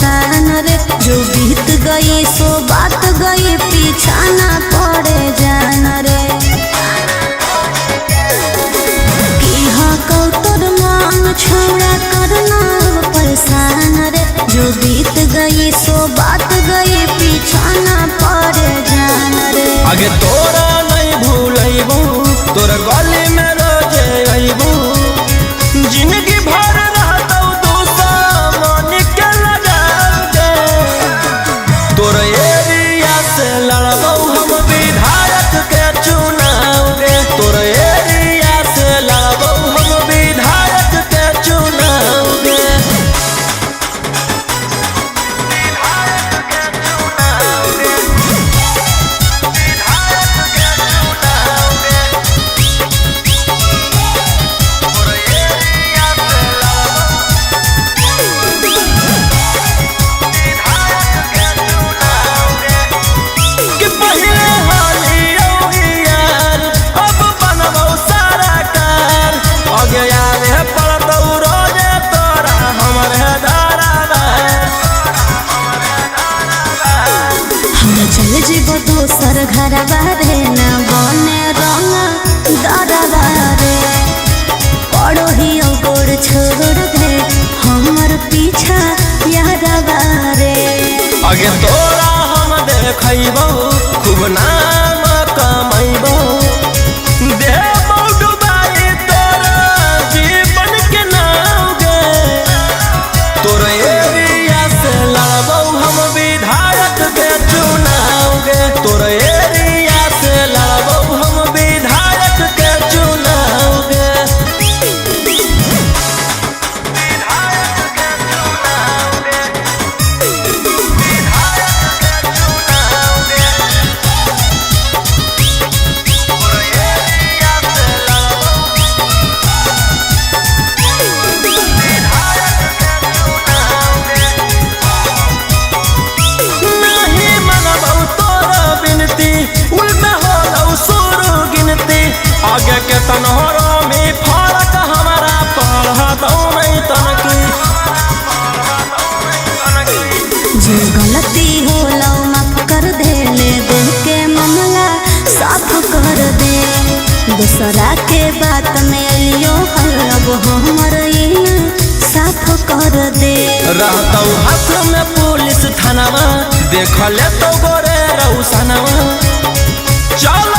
परेशान रे। जो बीत गई सो बात गई, पीछा ना पड़े जान रे। की हाँ तोर मांग छोड़ा करना परेशान रे। जो बीत गई सो बात गई, पीछा ना पड़े जान रे। आगे तोरा नहीं भूलैबू, तोरा गली में रोजे अइबू। जिंदगी भर रहतौ दुश्मन के लगाके। तोर एरिया से लड़बौ हम विधायक के चुनाव गे। तोर एरिया से लड़बौ हम विधायक के चुनाव गे। चल जीवो दोसर घर बारे, न बने रंग दरबा रे। पड़ो ही गोड़ छोड़ दे हमर पीछा यारबा रे। आगे तोरा हम देखैबो, खूब नाम कमैबो। देबो डुबाई तोरा जीवन के नाव गे। तोर एरिया से लड़बौ हम विधायक के चुनाव गे। तोर एरिया से लड़बौ हम विधायक के चुनाव गे। आगे के तनहरो में फर्क हमारा पढ़तौ नहीं तनकी। जो गलती होला माफ कर दे, ले दे के मामला साफ कर दे। दूसरा के बात में लियो अब हमर साफ कर दे। रहतौ हाथ में पुलिस थानावा, देख ले तो गोरे रौसनवा। चल